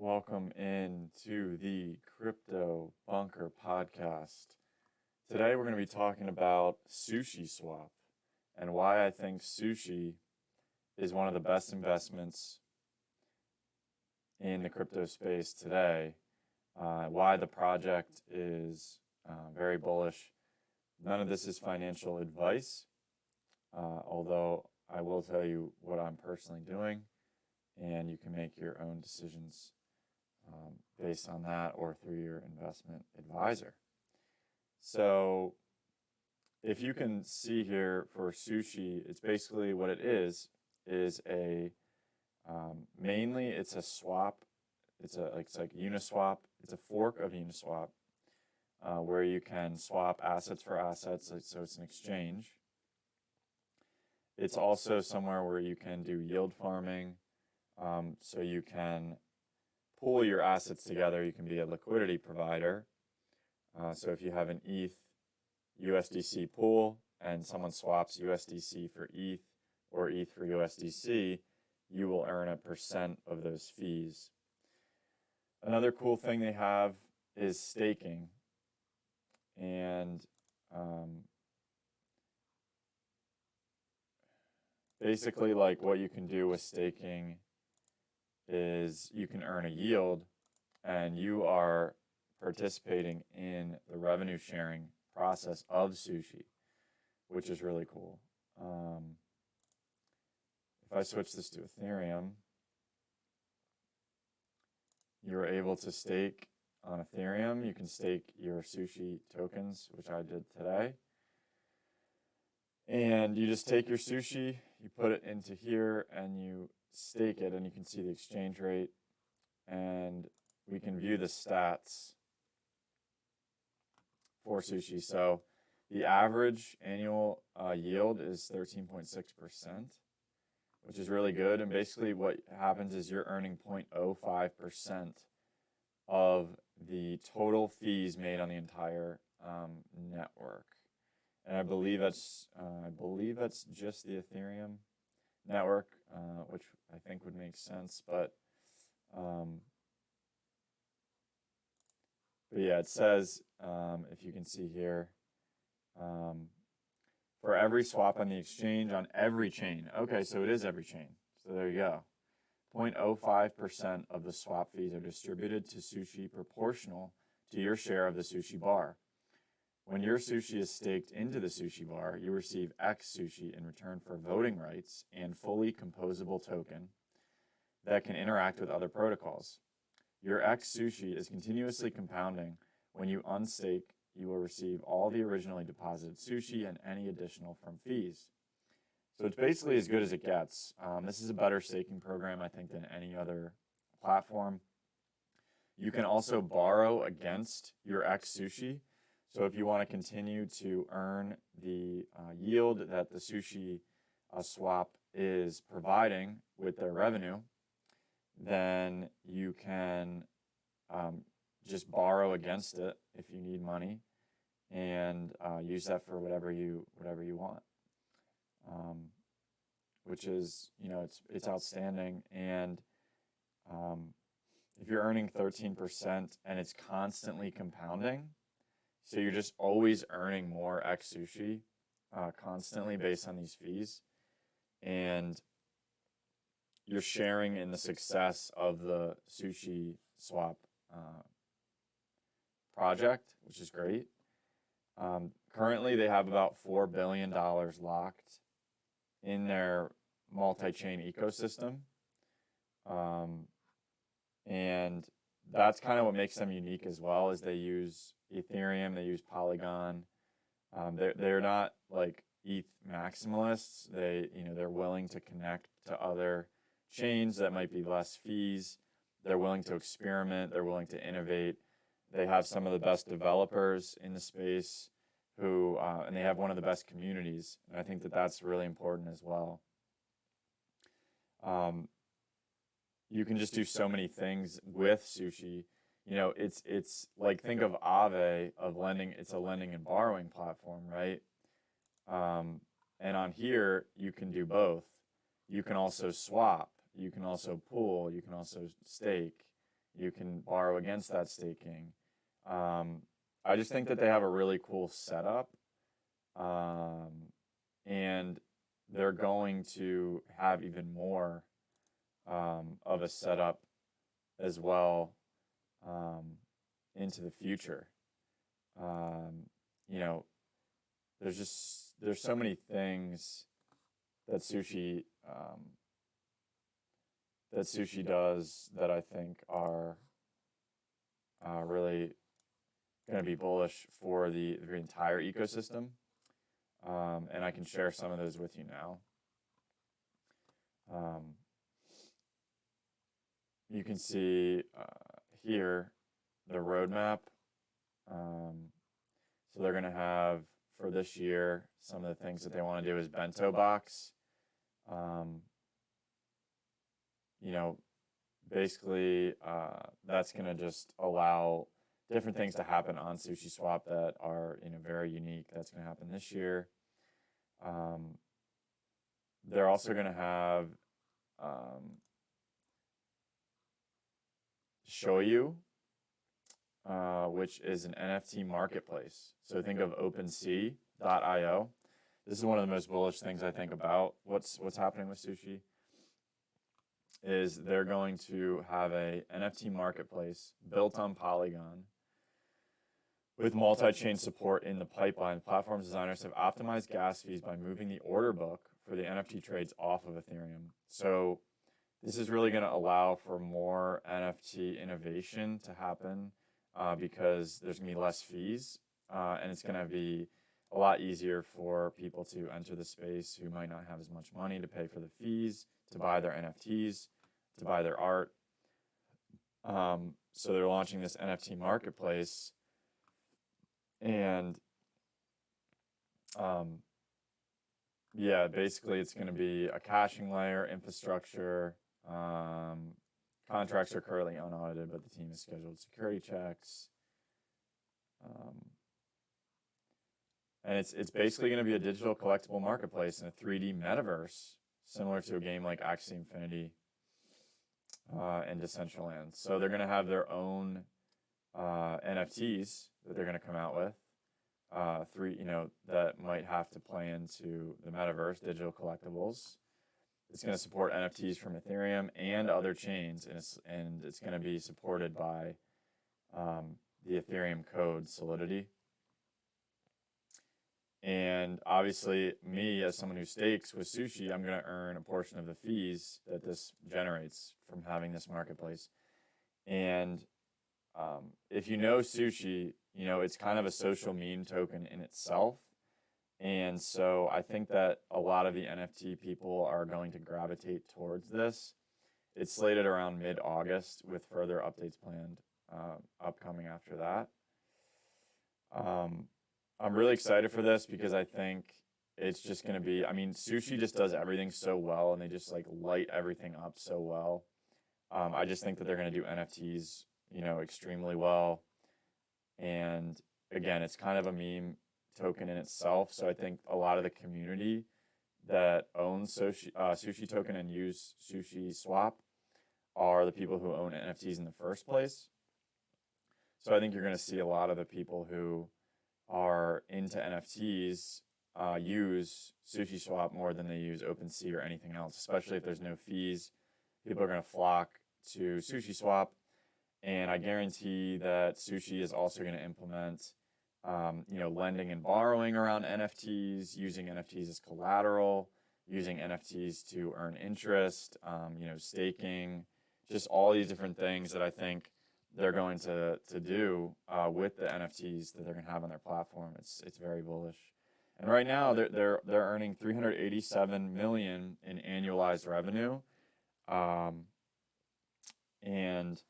Welcome into the Crypto Bunker podcast. Today we're going to be talking about SushiSwap and why I think Sushi is one of the best investments in the crypto space today, why the project is very bullish. None of this is financial advice, although I will tell you what I'm personally doing, and you can make your own decisions based on that or through your investment advisor. So if you can see here for Sushi, it's basically what it is a mainly it's a swap. It's like Uniswap. It's a fork of Uniswap where you can swap assets for assets. So it's an exchange. It's also somewhere where you can do yield farming. So you can pool your assets together. You can be a liquidity provider. So if you have an ETH USDC pool and someone swaps USDC for ETH or ETH for USDC, you will earn a % of those fees. Another cool thing they have is staking. And basically, like, what you can do with staking is you can earn a yield, and you are participating in the revenue sharing process of Sushi, which is really cool. If I switch this to Ethereum, you're able to stake on Ethereum. You can stake your Sushi tokens, which I did today. And you just take your Sushi, you put it into here, and you stake it, and you can see the exchange rate, and we can view the stats for Sushi. So the average annual yield is 13.6%, which is really good. And basically what happens is you're earning 0.05% of the total fees made on the entire network. And I believe that's just the Ethereum network, which I think would make sense. But yeah, it says, if you can see here, for every swap on the exchange on every chain. Okay, so it is every chain. So there you go. 0.05% of the swap fees are distributed to Sushi proportional to your share of the Sushi bar. When your Sushi is staked into the Sushi bar, you receive X Sushi in return for voting rights and fully composable token that can interact with other protocols. Your X Sushi is continuously compounding. When you unstake, you will receive all the originally deposited Sushi and any additional from fees. So it's basically as good as it gets. This is a better staking program, I think, than any other platform. You can also borrow against your X Sushi. So if you want to continue to earn the yield that the Sushi swap is providing with their revenue, then you can just borrow against it if you need money, and use that for whatever you want, which is, it's outstanding. And if you're earning 13% and it's constantly compounding, so you're just always earning more X Sushi constantly based on these fees, and you're sharing in the success of the Sushi Swap project, which is great. Currently, they have about $4 billion locked in their multi-chain ecosystem. And that's kind of what makes them unique as well, is they use Ethereum, they use Polygon. They're not like ETH maximalists. They're willing to connect to other chains that might be less fees. They're willing to experiment. They're willing to innovate. They have some of the best developers in the space and they have one of the best communities. And I think that that's really important as well. You can just do so many things with Sushi. It's like, think of Aave of lending. It's a lending and borrowing platform, right? And on here, you can do both. You can also swap. You can also pool. You can also stake. You can borrow against that staking. I just think that they have a really cool setup, and they're going to have even more of a setup as well into the future. You know, there's so many things that Sushi does that I think are really going to be bullish for the entire ecosystem, and I can share some of those with you now. You can see here the roadmap. So they're going to have, for this year, some of the things that they want to do is bento box. Basically, that's going to just allow different things to happen on SushiSwap that are very unique. That's going to happen this year. They're also going to have Shoyu, which is an NFT marketplace. So think of OpenSea.io. This is one of the most bullish things I think about what's happening with Sushi. Is they're going to have a NFT marketplace built on Polygon with multi-chain support in the pipeline. The platform's designers have optimized gas fees by moving the order book for the NFT trades off of Ethereum. So this is really going to allow for more NFT innovation to happen because there's going to be less fees, and it's going to be a lot easier for people to enter the space who might not have as much money to pay for the fees, to buy their NFTs, to buy their art. So they're launching this NFT marketplace, and basically it's going to be a caching layer, infrastructure. Contracts are currently unaudited, but the team has scheduled security checks. And it's basically going to be a digital collectible marketplace in a 3D metaverse, similar to a game like Axie Infinity and Decentraland. So they're going to have their own NFTs that they're going to come out with, that might have to play into the metaverse, digital collectibles. It's going to support NFTs from Ethereum and other chains, and it's going to be supported by the Ethereum code Solidity. And obviously, me, as someone who stakes with Sushi, I'm going to earn a portion of the fees that this generates from having this marketplace. And if you know Sushi, it's kind of a social meme token in itself. And so I think that a lot of the NFT people are going to gravitate towards this. It's slated around mid-August with further updates planned upcoming after that. I'm really excited for this because I think it's just going to be, Sushi just does everything so well, and they just light everything up so well. I just think that they're going to do NFTs, extremely well. And again, it's kind of a meme token in itself. So I think a lot of the community that owns Sushi token and use SushiSwap are the people who own NFTs in the first place. So I think you're going to see a lot of the people who are into NFTs use SushiSwap more than they use OpenSea or anything else, especially if there's no fees. People are going to flock to SushiSwap, and I guarantee that Sushi is also going to implement lending and borrowing around NFTs, using NFTs as collateral, using NFTs to earn interest, staking, just all these different things that I think they're going to do with the NFTs that they're going to have on their platform. It's very bullish. And right now they're earning $387 million in annualized revenue, and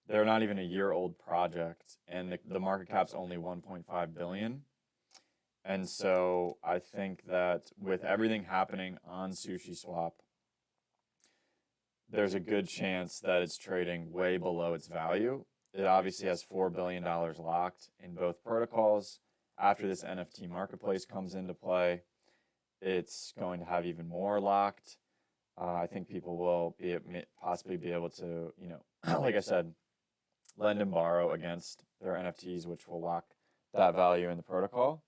they're not even a year-old project, and the market cap's only $1.5 billion. And so I think that with everything happening on SushiSwap, there's a good chance that it's trading way below its value. It obviously has $4 billion locked in both protocols. After this NFT marketplace comes into play, it's going to have even more locked. I think people will possibly be able to, like I said, lend and borrow against their NFTs, which will lock that value in the protocol.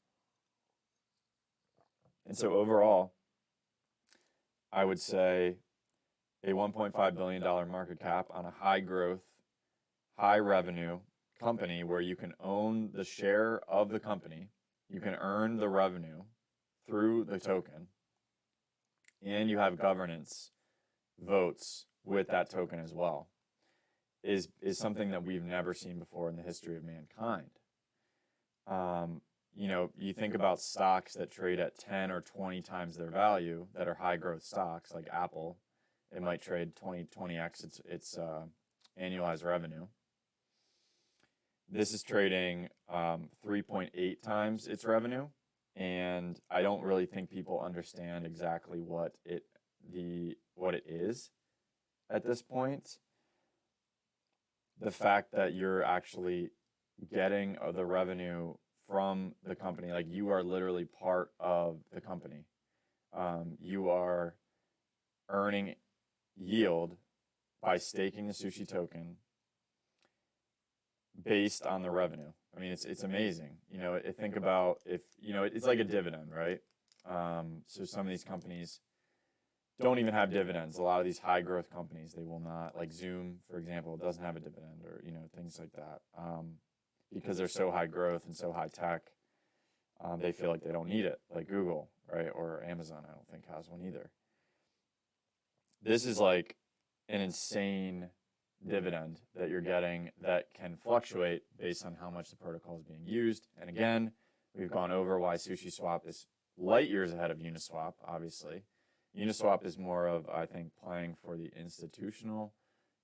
And so overall, I would say a $1.5 billion market cap on a high growth, high revenue company where you can own the share of the company, you can earn the revenue through the token, and you have governance votes with that token as well, is something that we've never seen before in the history of mankind. You think about stocks that trade at 10 or 20 times their value that are high growth stocks like Apple. It might trade 20x its annualized revenue. This is trading 3.8 times its revenue, and I don't really think people understand exactly what it is at this point. The fact that you're actually getting the revenue from the company, like you are literally part of the company. You are earning yield by staking the Sushi token based on the revenue. I mean, it's amazing. Think about it's like a dividend, right? So some of these companies don't even have dividends. A lot of these high growth companies, they will not, like Zoom, for example, doesn't have a dividend, or things like that. Because they're so high growth and so high tech, they feel like they don't need it, like Google, right? Or Amazon, I don't think has one either. This is like an insane dividend that you're getting that can fluctuate based on how much the protocol is being used. And again, we've gone over why SushiSwap is light years ahead of Uniswap, obviously. Uniswap is more of, I think, playing for the institutional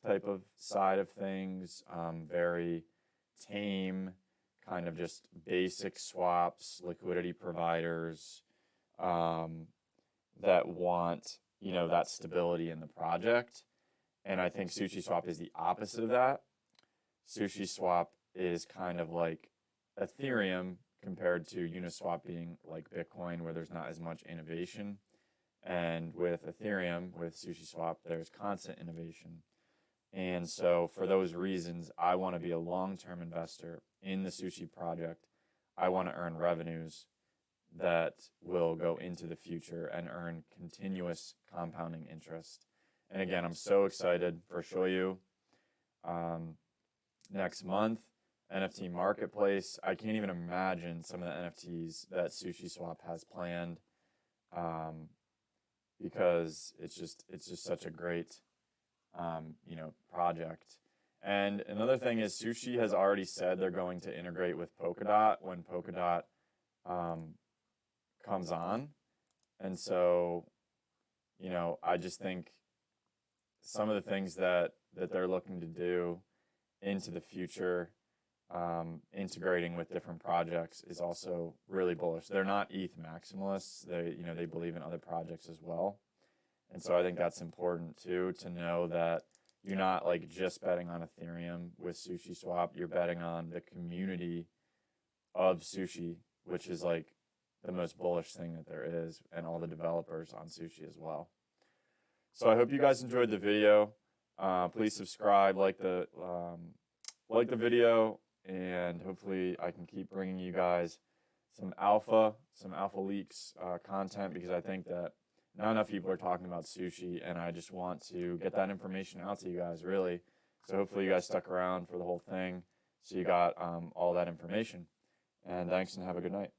type of side of things, very tame, kind of just basic swaps, liquidity providers that want, that stability in the project. And I think SushiSwap is the opposite of that. SushiSwap is kind of like Ethereum compared to Uniswap being like Bitcoin, where there's not as much innovation. And with Ethereum, with SushiSwap, there's constant innovation. And so for those reasons, I want to be a long-term investor in the Sushi project. I want to earn revenues that will go into the future and earn continuous compounding interest. And again, I'm so excited for Shoyu next month, NFT Marketplace. I can't even imagine some of the NFTs that SushiSwap has planned because it's just such a great project. And another thing is Sushi has already said they're going to integrate with Polkadot when Polkadot comes on. And so, I just think some of the things that they're looking to do into the future, integrating with different projects, is also really bullish. They're not ETH maximalists. They believe in other projects as well. And so I think that's important too, to know that you're not like just betting on Ethereum with SushiSwap. You're betting on the community of Sushi, which is like the most bullish thing that there is, and all the developers on Sushi as well. So I hope you guys enjoyed the video. Please subscribe, like the video, and hopefully I can keep bringing you guys some alpha leaks content, because I think that not enough people are talking about Sushi, and I just want to get that information out to you guys, really. So hopefully you guys stuck around for the whole thing, so you got all that information. And thanks, and have a good night.